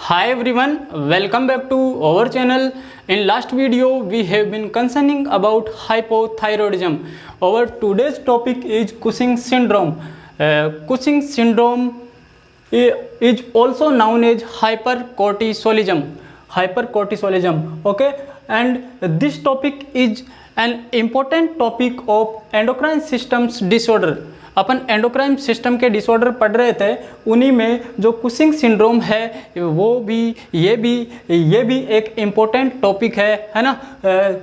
Hi everyone, welcome back to our channel. In last video we have been concerning about hypothyroidism. Our today's topic is Cushing syndrome. Cushing syndrome is also known as hypercortisolism. Okay, and this topic is an important topic of endocrine systems disorder. Upon endocrine system के disorder पढ़ रहे थे, उन्हीं में जो Cushing syndrome है वो भी ये भी एक इम्पोर्टेंट टॉपिक है ना,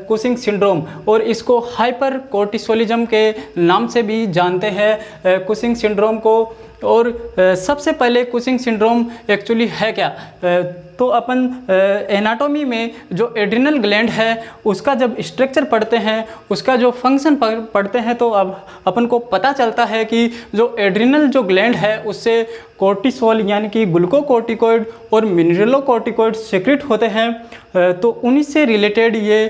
कुशिंग सिंड्रोम। और इसको हाइपर कोर्टिसोलिज्म के नाम से भी जानते हैं कुशिंग सिंड्रोम को। और सबसे पहले कुशिंग सिंड्रोम एक्चुअली है क्या, तो अपन एनाटॉमी में जो एड्रिनल ग्लैंड है उसका जब स्ट्रक्चर पढ़ते हैं, उसका जो फंक्शन पढ़ते हैं, तो अब अपन को पता चलता है कि जो एड्रिनल जो ग्लैंड है उससे कोर्टिसोल यानी कि ग्लूकोकोर्टिकोइड और मिनरलोकोर्टिकोइड सेक्रेट होते हैं। तो उन्हीं से रिलेटेड ये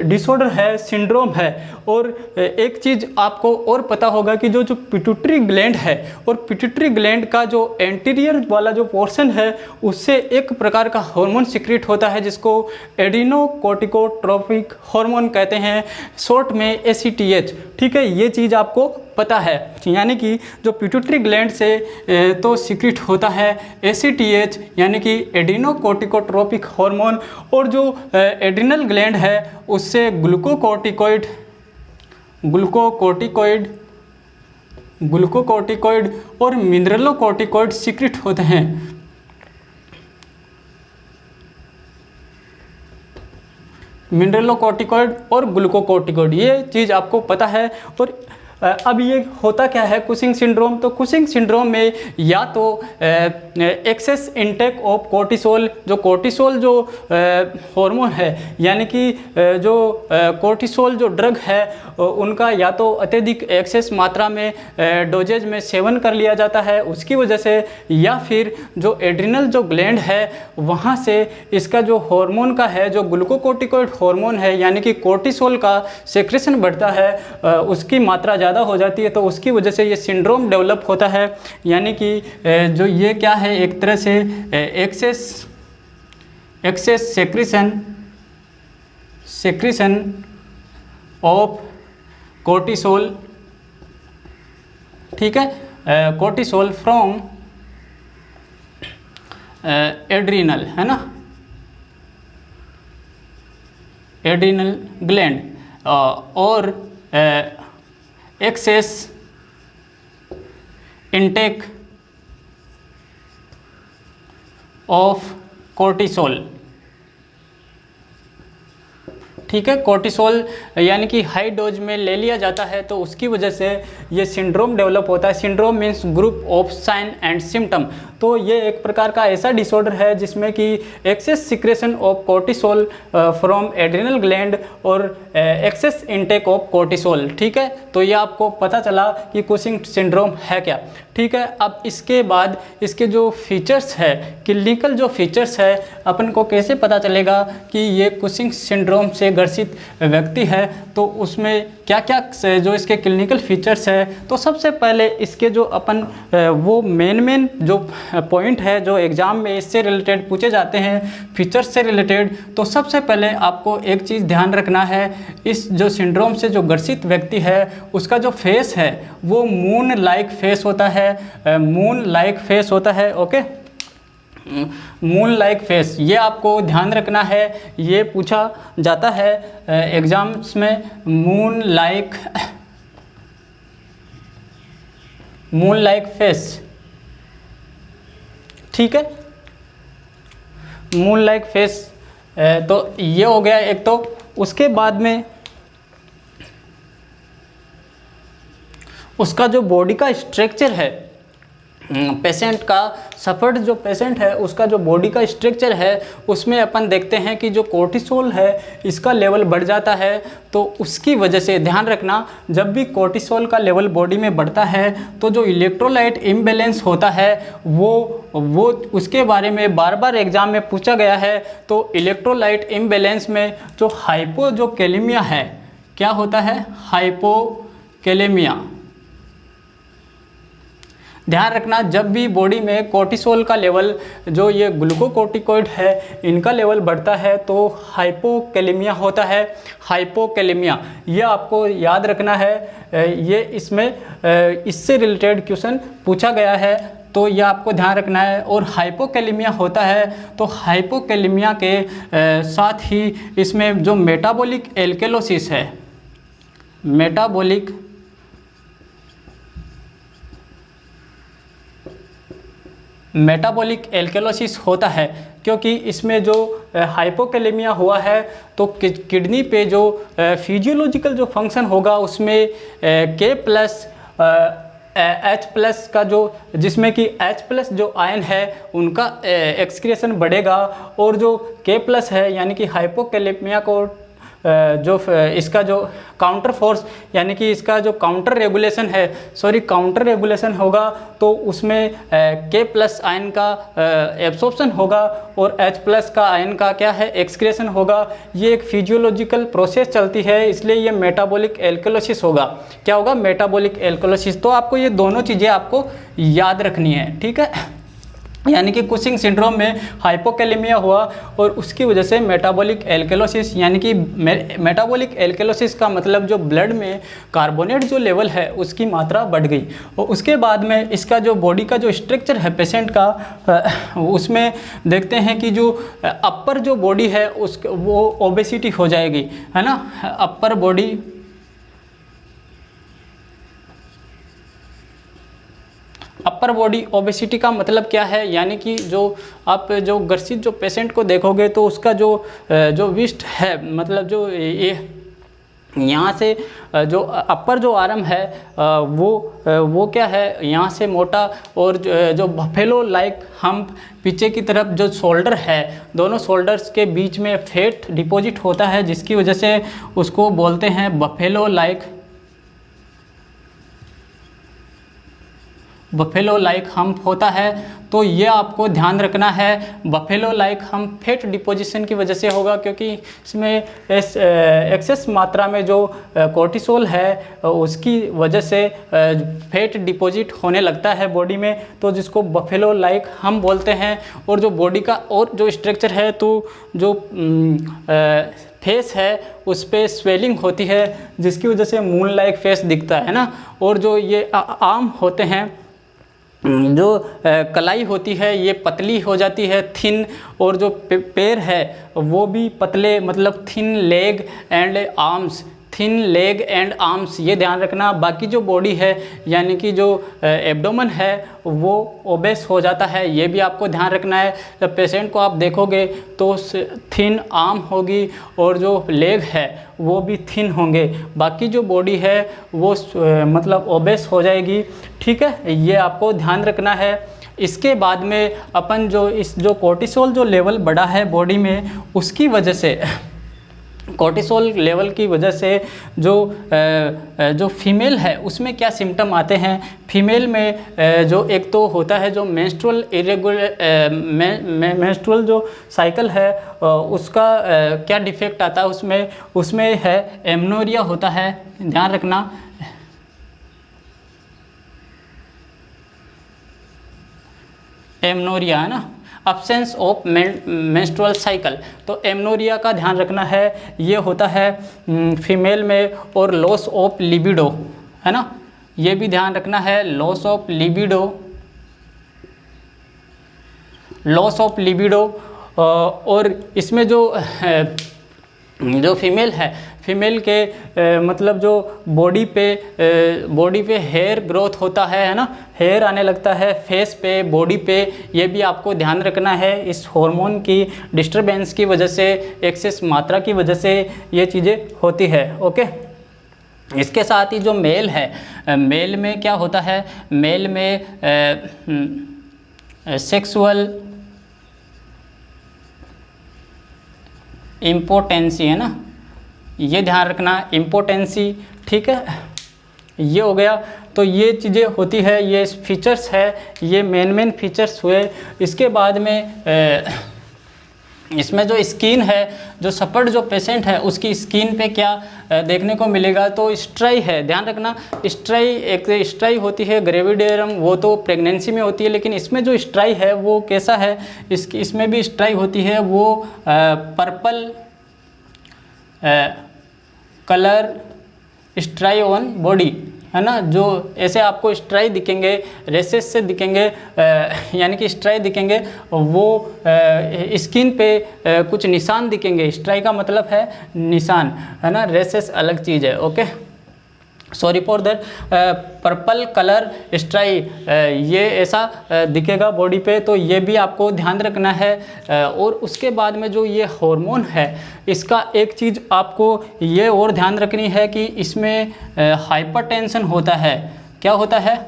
डिसऑर्डर है, सिंड्रोम है। और एक चीज़ आपको और पता होगा कि जो पिट्यूटरी ग्लैंड है और पिट्यूटरी ग्लैंड का जो एंटीरियर वाला जो पोर्शन है उससे एक प्रकार का हार्मोन सीक्रेट होता है जिसको एडिनोकोर्टिकोट्रोपिक हार्मोन कहते हैं, शॉर्ट में ACTH। ठीक है, ये चीज़ आपको पता है, यानी कि जो पिट्यूटरी ग्लैंड से तो सीक्रेट होता है ACTH यानी कि एडिनोकोर्टिकोट्रोपिक हार्मोन, और जो एड्रिनल ग्लैंड है उससे ग्लूकोकोर्टिकोइड और मिनरलोकोर्टिकोइड सीक्रेट होते हैं। मिनरलोकोर्टिकोइड और ग्लूकोकोर्टिकोइड, ये चीज़ आपको पता है। और अब ये होता क्या है कुशिंग सिंड्रोम, तो कुशिंग सिंड्रोम में या तो एक्सेस इनटेक ऑफ कोर्टिसोल, जो कोर्टिसोल जो हार्मोन है यानी कि जो कोर्टिसोल जो ड्रग है उनका या तो अत्यधिक एक्सेस मात्रा में डोजेज में सेवन कर लिया जाता है उसकी वजह से, या फिर जो एड्रिनल जो ग्लैंड है वहाँ से इसका जो हार्मोन का है, जो ग्लूकोकोर्टिकोइड हार्मोन है यानी कि कोर्टिसोल का सेक्रेशन बढ़ता है, उसकी मात्रा ज़्यादा हो जाती है, तो उसकी वजह से ये सिंड्रोम डेवलप होता है। यानी कि जो ये क्या है, एक तरह से एक्सेस सेक्रेशन ऑफ कोर्टिसोल, ठीक है, कोर्टिसोल फ्रॉम एड्रिनल, है ना, एड्रिनल ग्लैंड, और एक्सेस इनटेक ऑफ कोर्टिसोल। ठीक है, कोर्टिसोल यानी कि हाई डोज में ले लिया जाता है, तो उसकी वजह से ये सिंड्रोम डेवलप होता है। Syndrome means group of sine and symptom. तो ये एक प्रकार का ऐसा डिसऑर्डर है जिसमें कि excess secretion of cortisol from adrenal gland और एक्सेस इनटेक ऑफ कोर्टिसोल। ठीक है, तो ये आपको पता चला कि कुशिंग सिंड्रोम है क्या। ठीक है, अब इसके बाद इसके जो फीचर्स है, क्लिनिकल जो फीचर्स है, अपन को कैसे पता चलेगा कि ये कुशिंग सिंड्रोम से ग्रसित व्यक्ति है, तो उसमें क्या क्या जो इसके क्लिनिकल फीचर्स है। तो सबसे पहले इसके जो अपन वो मेन जो पॉइंट है जो एग्ज़ाम में इससे रिलेटेड पूछे जाते हैं, फीचर्स से रिलेटेड, तो सबसे पहले आपको एक चीज़ ध्यान रखना है, इस जो सिंड्रोम से जो ग्रसित व्यक्ति है उसका जो फेस है वो मून लाइक फेस होता है, मून लाइक फेस होता है। ओके, मून लाइक फेस, ये आपको ध्यान रखना है, ये पूछा जाता है एग्जाम्स में। मून लाइक फेस, ठीक है, मून लाइक फेस, तो ये हो गया एक। तो उसके बाद में उसका जो बॉडी का स्ट्रक्चर है, पेशेंट का सफर्ड जो पेशेंट है उसका जो बॉडी का स्ट्रक्चर है उसमें अपन देखते हैं कि जो कोर्टिसोल है इसका लेवल बढ़ जाता है। तो उसकी वजह से ध्यान रखना, जब भी कोर्टिसोल का लेवल बॉडी में बढ़ता है तो जो इलेक्ट्रोलाइट इम्बैलेंस होता है वो उसके बारे में बार बार एग्जाम में पूछा गया है। तो इलेक्ट्रोलाइट इम्बैलेंस में जो कैलेमिया है, क्या होता है, हाइपोकैलेमिया, ध्यान रखना, जब भी बॉडी में कोर्टिसोल का लेवल, जो ये ग्लूकोकोर्टिकोइड है, इनका लेवल बढ़ता है तो हाइपोकैलेमिया होता है। हाइपोकैलेमिया ये आपको याद रखना है, ये इसमें इससे रिलेटेड क्वेश्चन पूछा गया है, तो ये आपको ध्यान रखना है। और हाइपोकैलेमिया होता है तो हाइपोकैलेमिया के साथ ही इसमें जो मेटाबॉलिक एल्केलोसिस है, मेटाबॉलिक एल्केलोसिस होता है, क्योंकि इसमें जो हाइपोकैलेमिया हुआ है तो किडनी पे जो फिजियोलॉजिकल जो फंक्शन होगा उसमें के प्लस H प्लस का जो, जिसमें कि H प्लस जो आयन है उनका एक्सक्रिएशन बढ़ेगा, और जो K प्लस है यानी कि हाइपोकैलेमिया को जो इसका जो काउंटर फोर्स यानी कि इसका जो काउंटर रेगुलेशन होगा तो उसमें K प्लस आयन का एब्सॉर्प्शन होगा और H प्लस का आयन का क्या है, एक्सक्रेशन होगा। ये एक फिजियोलॉजिकल प्रोसेस चलती है, इसलिए ये मेटाबॉलिक एल्केलोसिस होगा। क्या होगा? Metabolic alkalosis. तो आपको ये दोनों चीज़ें आपको याद रखनी है, ठीक है। यानी कि कुशिंग सिंड्रोम में हाइपोकैलेमिया हुआ और उसकी वजह से मेटाबॉलिक एल्केलोसिस, यानी कि मेटाबॉलिक एल्केलोसिस का मतलब जो ब्लड में कार्बोनेट जो लेवल है उसकी मात्रा बढ़ गई। और उसके बाद में इसका जो बॉडी का जो स्ट्रक्चर है पेशेंट का, उसमें देखते हैं कि जो अपर जो बॉडी है उस वो ओबेसिटी हो जाएगी, है ना। अपर बॉडी ओबेसिटी का मतलब क्या है, यानी कि जो आप जो ग्रसित जो पेशेंट को देखोगे तो उसका जो विस्ट है, मतलब जो ये यहाँ से जो अपर जो आर्म है वो क्या है, यहाँ से मोटा, और जो बफेलो लाइक हम्प पीछे की तरफ जो शोल्डर है, दोनों शोल्डर्स के बीच में फैट डिपॉजिट होता है, जिसकी वजह से उसको बोलते हैं बफेलो लाइक हम्प होता है। तो ये आपको ध्यान रखना है, buffalo like hump fat deposition की वजह से होगा, क्योंकि इसमें एक्सेस मात्रा में जो कोर्टिसोल है उसकी वजह से फैट डिपॉजिट होने लगता है बॉडी में, तो जिसको बफेलो लाइक हम बोलते हैं। और जो बॉडी का और जो स्ट्रक्चर है, तो जो फेस है उस पर स्वेलिंग होती है, जिसकी वजह से मून लाइक फेस दिखता है ना। और जो ये आर्म होते हैं, जो कलाई होती है ये पतली हो जाती है, थिन, और जो पैर है वो भी पतले, मतलब थिन लेग एंड आर्म्स, ये ध्यान रखना। बाकी जो बॉडी है यानी कि जो एब्डोमेन है वो ओबेस हो जाता है, ये भी आपको ध्यान रखना है। जब पेशेंट को आप देखोगे तो थिन आर्म होगी और जो लेग है वो भी थिन होंगे, बाकी जो बॉडी है वो मतलब ओबेस हो जाएगी, ठीक है। ये आपको ध्यान रखना है। इसके बाद में अपन जो कोर्टिसोल जो लेवल बढ़ा है बॉडी में, उसकी वजह से, कोर्टिसोल लेवल की वजह से जो फीमेल है उसमें क्या सिम्टम आते हैं। फीमेल में जो एक तो होता है जो मेंस्ट्रुअल जो साइकिल है उसका क्या डिफेक्ट आता है, उसमें है एमनोरिया होता है, ध्यान रखना। एमनोरिया है ना, अब्सेंस ऑफ मेंस्ट्रुअल साइकिल, तो एमनोरिया का ध्यान रखना है। ये होता है फीमेल में। और लॉस ऑफ लिबिडो है ना, ये भी ध्यान रखना है। लॉस ऑफ लिबिडो और इसमें जो फीमेल है, फीमेल के मतलब जो बॉडी पे हेयर ग्रोथ होता है ना, हेयर आने लगता है फेस पे, बॉडी पे, ये भी आपको ध्यान रखना है। इस हार्मोन की डिस्टरबेंस की वजह से, एक्सेस मात्रा की वजह से ये चीज़ें होती है, ओके। इसके साथ ही जो मेल है, मेल में क्या होता है, मेल में सेक्सुअल इम्पोटेंसी है ना, ये ध्यान रखना, इम्पोटेंसी, ठीक है। ये हो गया। तो ये चीज़ें होती है, ये फीचर्स है, ये मेन फीचर्स हुए। इसके बाद में इसमें जो स्किन है, जो सफर्ड जो पेशेंट है उसकी स्किन पे क्या देखने को मिलेगा, तो स्ट्राई है। ध्यान रखना, स्ट्राई एक स्ट्राई होती है ग्रेविडेरम, वो तो प्रेगनेंसी में होती है, लेकिन इसमें जो स्ट्राई है वो कैसा है, इसमें भी स्ट्राई होती है, वो पर्पल कलर स्ट्राई ऑन बॉडी, है ना। जो ऐसे आपको स्ट्राई दिखेंगे, रेसेस से दिखेंगे, यानी कि स्ट्राई दिखेंगे, वो स्किन पे कुछ निशान दिखेंगे। स्ट्राई का मतलब है निशान, है ना, रेसेस अलग चीज़ है। Okay, sorry for that. Purple colour स्ट्राई ये ऐसा दिखेगा बॉडी पे, तो ये भी आपको ध्यान रखना है। और उसके बाद में जो ये हार्मोन है, इसका एक चीज़ आपको ये और ध्यान रखनी है कि इसमें हाइपरटेंशन होता है। क्या होता है?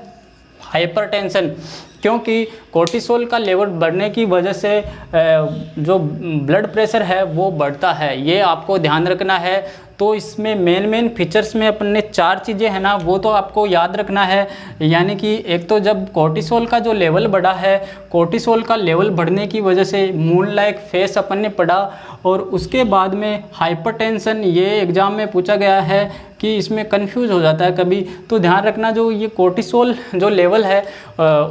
हाइपरटेंशन, क्योंकि कोर्टिसोल का लेवल बढ़ने की वजह से जो ब्लड प्रेशर है वो बढ़ता है, ये आपको ध्यान रखना है। तो इसमें मेन फीचर्स में अपन ने 4 चीज़ें हैं ना, वो तो आपको याद रखना है। यानी कि एक तो जब कोर्टिसोल का जो लेवल बढ़ा है, कोर्टिसोल का लेवल बढ़ने की वजह से मून लाइक फेस अपन ने पढ़ा। और उसके बाद में हाइपरटेंशन, ये एग्ज़ाम में पूछा गया है कि इसमें कंफ्यूज हो जाता है कभी, तो ध्यान रखना जो ये कोर्टिसोल जो लेवल है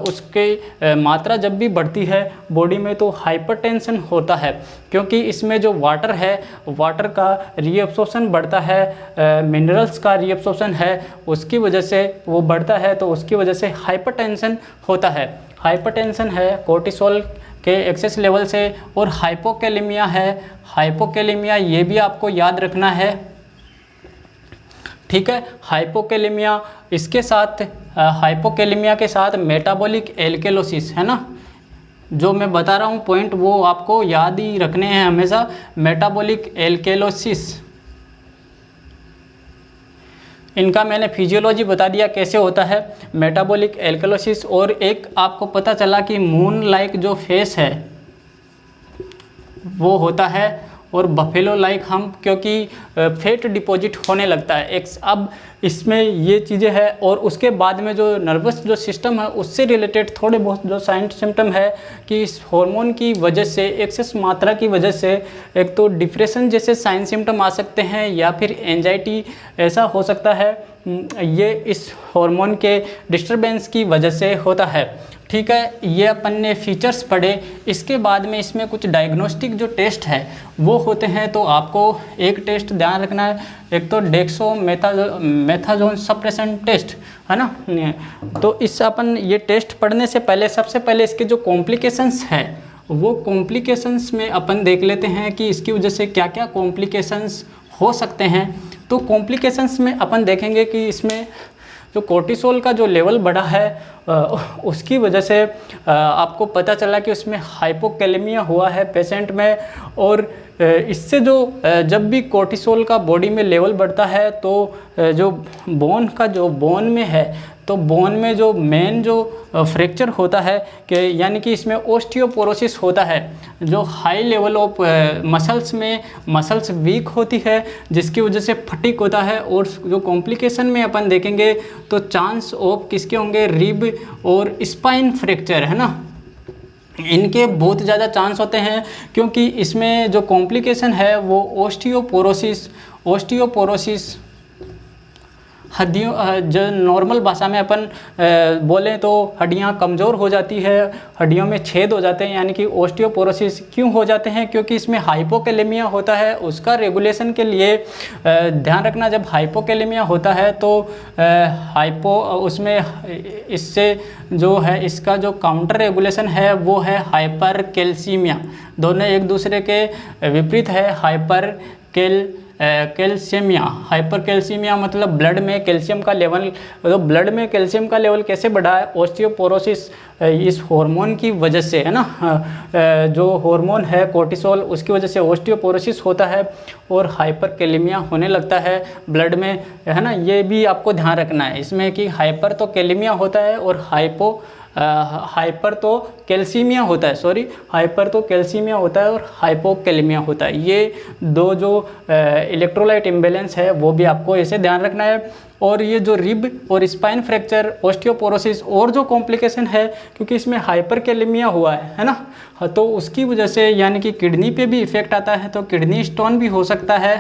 उसके मात्रा जब भी बढ़ती है बॉडी में तो हाइपरटेंशन होता है, क्योंकि इसमें जो वाटर है, वाटर का रीअब्सॉर्प्शन बढ़ता है, मिनरल्स का रीअब्सॉर्प्शन है, उसकी वजह से वो बढ़ता है, तो उसकी वजह से हाइपरटेंशन होता है। हाइपरटेंशन है कोर्टिसोल के एक्सेस लेवल से। और हाइपोकैलेमिया है, हाइपोकैलेमिया ये भी आपको याद रखना है, ठीक है। हाइपोकैलेमिया, इसके साथ हाइपोकैलेमिया के साथ मेटाबॉलिक एल्केलोसिस, है ना, जो मैं बता रहा हूँ पॉइंट वो आपको याद ही रखने हैं हमेशा। मेटाबॉलिक एल्केलोसिस, इनका मैंने फिजियोलॉजी बता दिया कैसे होता है मेटाबॉलिक एल्केलोसिस। और एक आपको पता चला कि मून लाइक जो फेस है वो होता है, और बफेलो लाइक हम, क्योंकि फैट डिपॉजिट होने लगता है। अब इसमें ये चीज़ें हैं। और उसके बाद में जो नर्वस जो सिस्टम है उससे रिलेटेड थोड़े बहुत जो साइंस सिम्टम है कि इस हार्मोन की वजह से, एक्सेस मात्रा की वजह से, एक तो डिप्रेशन जैसे साइन सिम्टम आ सकते हैं, या फिर एंजाइटी ऐसा हो सकता है। ये इस हार्मोन के डिस्टरबेंस की वजह से होता है, ठीक है। ये अपन ने फीचर्स पढ़े। इसके बाद में इसमें कुछ डायग्नोस्टिक जो टेस्ट है वो होते हैं, तो आपको एक टेस्ट ध्यान रखना है, एक तो डेक्सोमेथाजोन सप्रेशन टेस्ट, है ना। तो इस अपन ये टेस्ट पढ़ने से पहले सबसे पहले इसके जो कॉम्प्लिकेशंस है वो कॉम्प्लिकेशंस में अपन देख लेते हैं कि इसकी वजह से क्या क्या कॉम्प्लिकेशंस हो सकते हैं। तो कॉम्प्लिकेशंस में अपन देखेंगे कि इसमें जो कोर्टिसोल का जो लेवल बढ़ा है उसकी वजह से आपको पता चला कि उसमें हाइपोकैलेमिया हुआ है पेशेंट में। और इससे जो जब भी कोर्टिसोल का बॉडी में लेवल बढ़ता है तो जो बोन में है, तो बोन में जो मेन जो फ्रैक्चर होता है कि यानी कि इसमें ओस्टियोपोरोसिस होता है, जो high level of muscles weak होती है, जिसकी वजह से फटीक होता है। और जो कॉम्प्लिकेशन में अपन देखेंगे तो चांस ऑफ किसके होंगे, रिब और स्पाइन फ्रैक्चर, है ना, इनके बहुत ज़्यादा चांस होते हैं, क्योंकि इसमें जो कॉम्प्लिकेशन है वो ओस्टियोपोरोसिस हड्डियों, जो नॉर्मल भाषा में अपन बोलें तो हड्डियां कमज़ोर हो जाती है, हड्डियों में छेद हो जाते हैं, यानी कि ओस्टियोपोरोसिस क्यों हो जाते हैं, क्योंकि इसमें हाइपोकैलेमिया होता है। उसका रेगुलेशन के लिए ध्यान रखना, जब हाइपोकैलेमिया होता है तो उसमें इससे जो है इसका जो काउंटर रेगुलेशन है वो है हाइपर कैल्सीमिया। दोनों एक दूसरे के विपरीत है। कैल्शियमिया, हाइपर कैल्सीमिया मतलब ब्लड में कैल्शियम का लेवल, तो ब्लड में कैल्शियम का लेवल कैसे बढ़ा है, ओस्टियोपोरोसिस इस हार्मोन की वजह से, है ना। जो हार्मोन है कोर्टिसोल, उसकी वजह से ओस्टियोपोरोसिस होता है और हाइपर कैलेमिया होने लगता है ब्लड में, है ना। ये भी आपको ध्यान रखना है इसमें कि हाइपर तो कैलेमिया होता है और हाइपर तो कैल्सीमिया होता है, हाइपर तो कैल्सीमिया होता है और हाइपोकैलेमिया होता है। ये दो जो इलेक्ट्रोलाइट इम्बैलेंस है वो भी आपको ऐसे ध्यान रखना है। और ये जो रिब और स्पाइन फ्रैक्चर, ऑस्टियोपोरोसिस और जो कॉम्प्लिकेशन है, क्योंकि इसमें हाइपरकैलेमिया हुआ है ना, तो उसकी वजह से यानी कि किडनी पे भी इफ़ेक्ट आता है, तो किडनी स्टोन भी हो सकता है,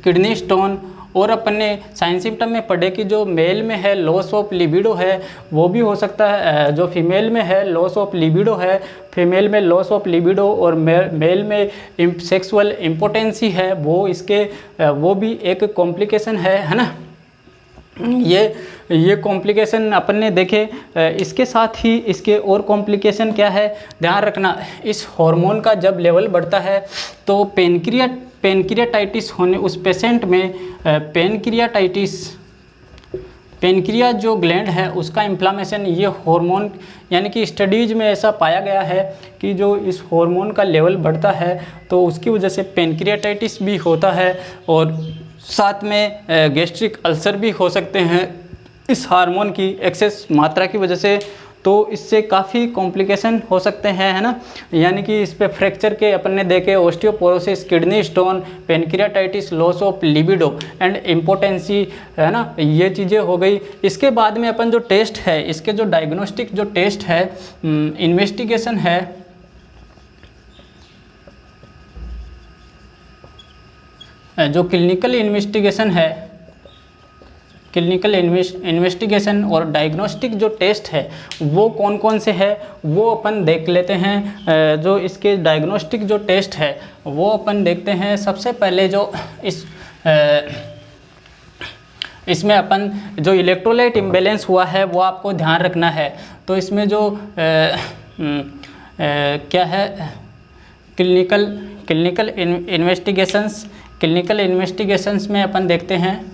किडनी स्टोन। और अपन ने साइन सिम्टम में पढ़े कि जो मेल में है लॉस ऑफ लिबिडो है वो भी हो सकता है, जो फीमेल में है लॉस ऑफ लिबिडो है, फीमेल में लॉस ऑफ लिबिडो और मेल में सेक्सुअल इम्पोटेंसी है, वो भी एक कॉम्प्लिकेशन है ना। ये कॉम्प्लिकेशन अपन ने देखे। इसके साथ ही इसके और कॉम्प्लिकेशन क्या है, ध्यान रखना, इस हार्मोन का जब लेवल बढ़ता है तो पेनक्रियाटाइटिस होने उस पेशेंट में पेनक्रिया जो ग्लैंड है उसका इन्फ्लामेशन, ये हार्मोन यानी कि स्टडीज़ में ऐसा पाया गया है कि जो इस हार्मोन का लेवल बढ़ता है तो उसकी वजह से पेनक्रियाटाइटिस भी होता है और साथ में गैस्ट्रिक अल्सर भी हो सकते हैं इस हार्मोन की एक्सेस मात्रा की वजह से। तो इससे काफ़ी कॉम्प्लिकेशन हो सकते हैं, है ना। यानी कि इस पे फ्रैक्चर के अपन ने देखे osteoporosis, kidney stone, pancreatitis, loss of libido and impotency, है ना, ये चीज़ें हो गई। इसके बाद में अपन जो टेस्ट है, इसके जो डायग्नोस्टिक जो टेस्ट है, इन्वेस्टिगेशन है, जो क्लिनिकल इन्वेस्टिगेशन है, क्लिनिकल इन्वेस्टिगेशन और डायग्नोस्टिक जो टेस्ट है वो कौन कौन से है वो अपन देख लेते हैं। जो इसके डायग्नोस्टिक जो टेस्ट है वो अपन देखते हैं। सबसे पहले जो इसमें अपन जो इलेक्ट्रोलाइट इम्बैलेंस हुआ है वो आपको ध्यान रखना है। तो इसमें जो क्या है, क्लिनिकल इन्वेस्टिगेशंस में अपन देखते हैं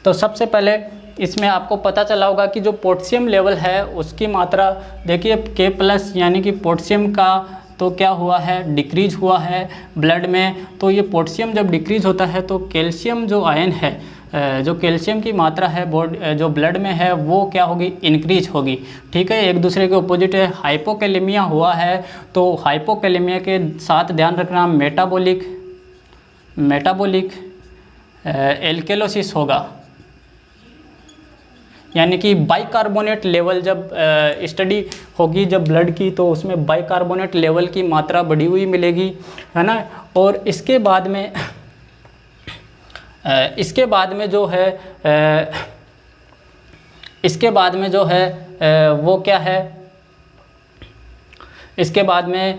तो सबसे पहले इसमें आपको पता चला होगा कि जो पोटेशियम लेवल है उसकी मात्रा देखिए K+ यानी कि पोटेशियम का तो क्या हुआ है, डिक्रीज हुआ है ब्लड में। तो ये पोटेशियम जब डिक्रीज होता है तो कैल्शियम जो आयन है, जो कैल्शियम की मात्रा है जो ब्लड में है वो क्या होगी, इंक्रीज होगी। ठीक है, एक दूसरे के अपोजिट है। हाइपोकैलेमिया हुआ है तो हाइपोकैलेमिया के साथ ध्यान रखना मेटाबॉलिक एल्केलोसिस होगा, यानी कि बाइकार्बोनेट लेवल जब स्टडी होगी जब ब्लड की तो उसमें बाइकार्बोनेट लेवल की मात्रा बढ़ी हुई मिलेगी, है ना। और इसके बाद में जो है वो क्या है, इसके बाद में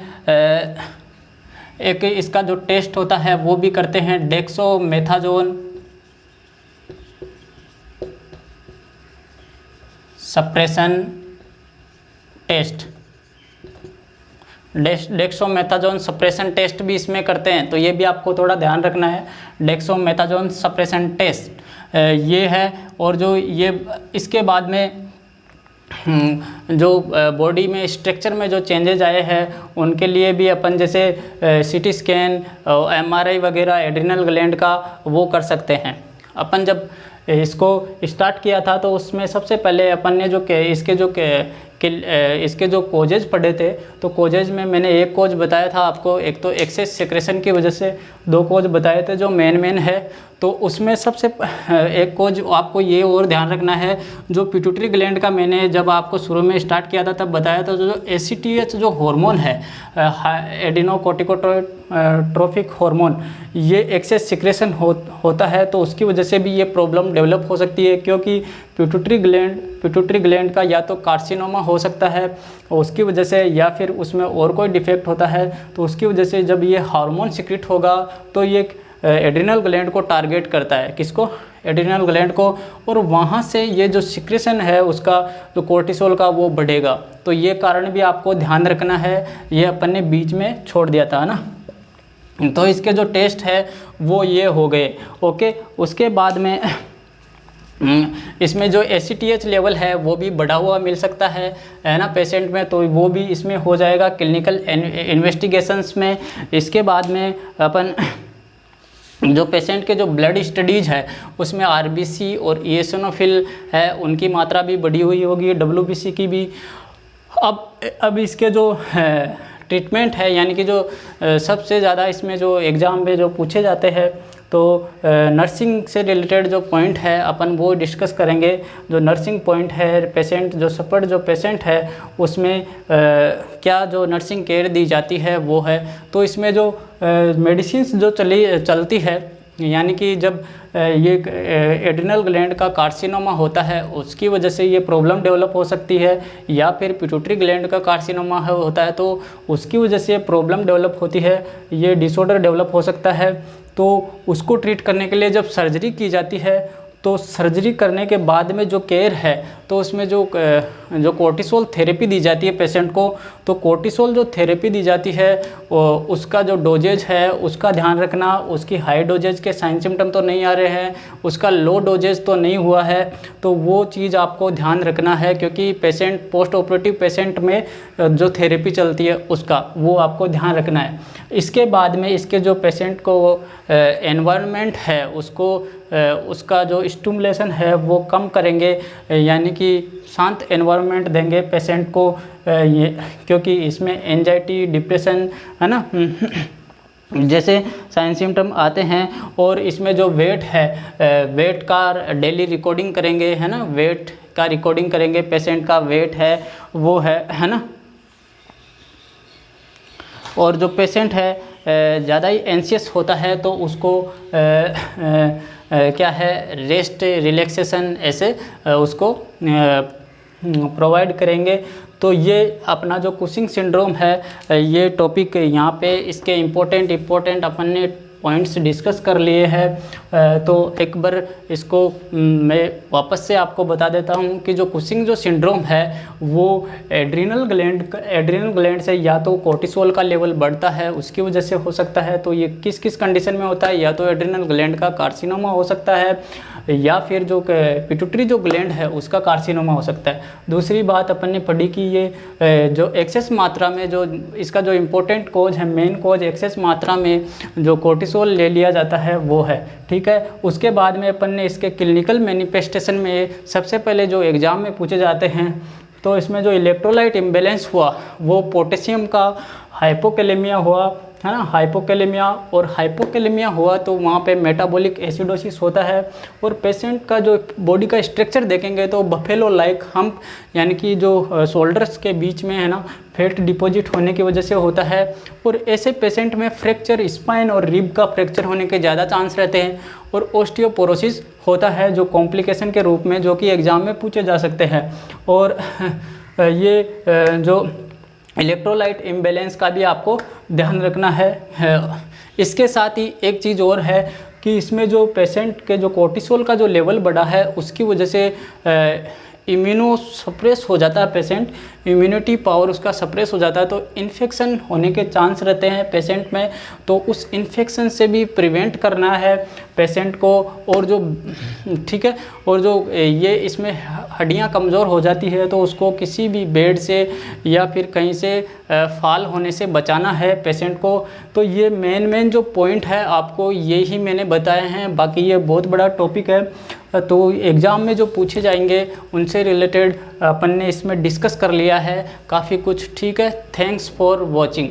एक इसका जो टेस्ट होता है वो भी करते हैं, डेक्सोमेथाजोन सप्रेशन टेस्ट, डेक्सोमेथाजोन सप्रेशन टेस्ट भी इसमें करते हैं। तो ये भी आपको थोड़ा ध्यान रखना है, डेक्सोमेथाजोन सप्रेशन टेस्ट ये है। और जो ये इसके बाद में जो बॉडी में स्ट्रक्चर में जो चेंजेज आए हैं उनके लिए भी अपन जैसे CT स्कैन, MRI वगैरह एड्रिनल ग्लैंड का वो कर सकते हैं। अपन जब इसको स्टार्ट किया था तो उसमें सबसे पहले अपन ने जो इसके जो कोजेज पढ़े थे तो कोजेज में मैंने एक कोज बताया था आपको, एक तो एक्सेस सेक्रेशन की वजह से 2 कोज बताए थे जो मेन है। तो उसमें सबसे एक कोज आपको ये और ध्यान रखना है, जो पिट्यूटरी ग्लैंड का मैंने जब आपको शुरू में स्टार्ट किया था तब बताया था, जो ACTH जो हार्मोन है, एडिनोकोर्टिकोट्रोफिक हार्मोन, ये एक्सेस सिक्रेशन होता है तो उसकी वजह से भी ये प्रॉब्लम डेवलप हो सकती है। क्योंकि पिट्यूटरी ग्लैंड का या तो कार्सिनोमा हो सकता है उसकी वजह से, या फिर उसमें और कोई डिफेक्ट होता है तो उसकी वजह से जब ये हार्मोन सिक्रेट होगा तो ये एड्रिनल ग्लैंड को टारगेट करता है, किसको, एड्रिनल ग्लैंड को, और वहाँ से ये जो सिक्रेशन है उसका जो कोर्टिसोल का वो बढ़ेगा। तो ये कारण भी आपको ध्यान रखना है, ये अपन ने बीच में छोड़ दिया था ना। तो इसके जो टेस्ट है वो ये हो गए, ओके। उसके बाद में इसमें जो ACTH लेवल है वो भी बढ़ा हुआ मिल सकता है ना पेशेंट में, तो वो भी इसमें हो जाएगा क्लिनिकल इन्वेस्टिगेशंस में। इसके बाद में अपन जो पेशेंट के जो ब्लड स्टडीज़ है उसमें RBC और eosinophil है उनकी मात्रा भी बढ़ी हुई होगी, WBC की भी, अब इसके जो ट्रीटमेंट है, यानी कि जो सबसे ज़्यादा इसमें जो एग्ज़ाम में जो पूछे जाते हैं, तो नर्सिंग से रिलेटेड जो पॉइंट है अपन वो डिस्कस करेंगे। जो नर्सिंग पॉइंट है, पेशेंट जो सपोर्ट जो पेशेंट है उसमें क्या जो नर्सिंग केयर दी जाती है वो है। तो इसमें जो मेडिसिन्स जो चलती है, यानी कि जब ये एड्रिनल ग्लैंड का कार्सिनोमा होता है उसकी वजह से ये प्रॉब्लम डेवलप हो सकती है, या फिर पिट्यूटरी ग्लैंड का कार्सिनोमा होता है तो उसकी वजह से प्रॉब्लम डेवलप होती है, ये डिसऑर्डर डेवलप हो सकता है। तो उसको ट्रीट करने के लिए जब सर्जरी की जाती है, तो सर्जरी करने के बाद में जो केयर है, तो उसमें जो कोर्टिसोल थेरेपी दी जाती है पेशेंट को, तो कोर्टिसोल जो थेरेपी दी जाती है उसका जो डोजेज है उसका ध्यान रखना। उसकी हाई डोजेज के साइन सिम्टम तो नहीं आ रहे हैं, उसका लो डोजेज तो नहीं हुआ है, तो वो चीज़ आपको ध्यान रखना है, क्योंकि पेशेंट पोस्ट ऑपरेटिव पेशेंट में जो थेरेपी चलती है उसका वो आपको ध्यान रखना है। इसके बाद में इसके जो पेशेंट को एनवायरनमेंट है उसको उसका जो स्टिमुलेशन है वो कम करेंगे, यानी कि शांत एनवायरनमेंट देंगे पेशेंट को, ये क्योंकि इसमें एंजाइटी, डिप्रेशन है ना जैसे साइन सिम्टम आते हैं। और इसमें जो वेट है, वेट का डेली रिकॉर्डिंग करेंगे, है ना, वेट का रिकॉर्डिंग करेंगे, पेशेंट का वेट है वो है ना। और जो पेशेंट है ज़्यादा ही एंशियस होता है तो उसको क्या है रेस्ट, रिलैक्सेशन ऐसे उसको प्रोवाइड करेंगे। तो ये अपना जो कुशिंग सिंड्रोम है, ये टॉपिक यहाँ पे इसके इम्पोर्टेंट अपन ने पॉइंट्स डिस्कस कर लिए हैं। तो एक बार इसको मैं वापस से आपको बता देता हूँ कि जो कुशिंग जो सिंड्रोम है वो एड्रिनल ग्लैंड से या तो कोर्टिसोल का लेवल बढ़ता है उसकी वजह से हो सकता है। तो ये किस किस कंडीशन में होता है, या तो एड्रिनल ग्लैंड का कार्सिनोमा हो सकता है, या फिर जो पिट्यूटरी जो ग्लैंड है उसका कार्सिनोमा हो सकता है। दूसरी बात अपन ने पढ़ी कि ये जो एक्सेस मात्रा में जो इसका जो इम्पोर्टेंट कोज है, मेन कोज एक्सेस मात्रा में जो कोर्टिसोल ले लिया जाता है वो है, ठीक है। उसके बाद में अपन ने इसके क्लिनिकल मैनिफेस्टेशन में सबसे पहले जो एग्ज़ाम में पूछे जाते हैं, तो इसमें जो इलेक्ट्रोलाइट इम्बैलेंस हुआ वो पोटेशियम का हाइपोकैलेमिया हुआ, है ना, हाइपोकैलेमिया हुआ तो वहाँ पे मेटाबॉलिक एसिडोसिस होता है। और पेशेंट का जो बॉडी का स्ट्रक्चर देखेंगे तो बफेलो लाइक हम्प, यानी कि जो शोल्डर्स के बीच में है ना फैट डिपॉजिट होने की वजह से होता है। और ऐसे पेशेंट में फ्रैक्चर, स्पाइन और रिब का फ्रैक्चर होने के ज़्यादा चांस रहते हैं। और ओस्टियोपोरोसिस होता है जो कॉम्प्लिकेशन के रूप में, जो कि एग्ज़ाम में पूछे जा सकते हैं। और ये जो इलेक्ट्रोलाइट इम्बैलेंस का भी आपको ध्यान रखना है। इसके साथ ही एक चीज़ और है कि इसमें जो पेशेंट के जो कोर्टिसोल का जो लेवल बढ़ा है उसकी वजह से इम्यूनो सप्रेस हो जाता है पेशेंट, इम्यूनिटी पावर उसका सप्रेस हो जाता है, तो इन्फेक्शन होने के चांस रहते हैं पेशेंट में। तो उस इन्फेक्शन से भी प्रिवेंट करना है पेशेंट को। और जो ठीक है, और जो ये इसमें हड्डियां कमज़ोर हो जाती है तो उसको किसी भी बेड से या फिर कहीं से फाल होने से बचाना है पेशेंट को। तो ये मेन जो पॉइंट है आपको ये ही मैंने बताए हैं, बाकी ये बहुत बड़ा टॉपिक है। तो एग्ज़ाम में जो पूछे जाएंगे उनसे रिलेटेड अपन ने इसमें डिस्कस कर लिया है काफ़ी कुछ, ठीक है। Thanks for watching.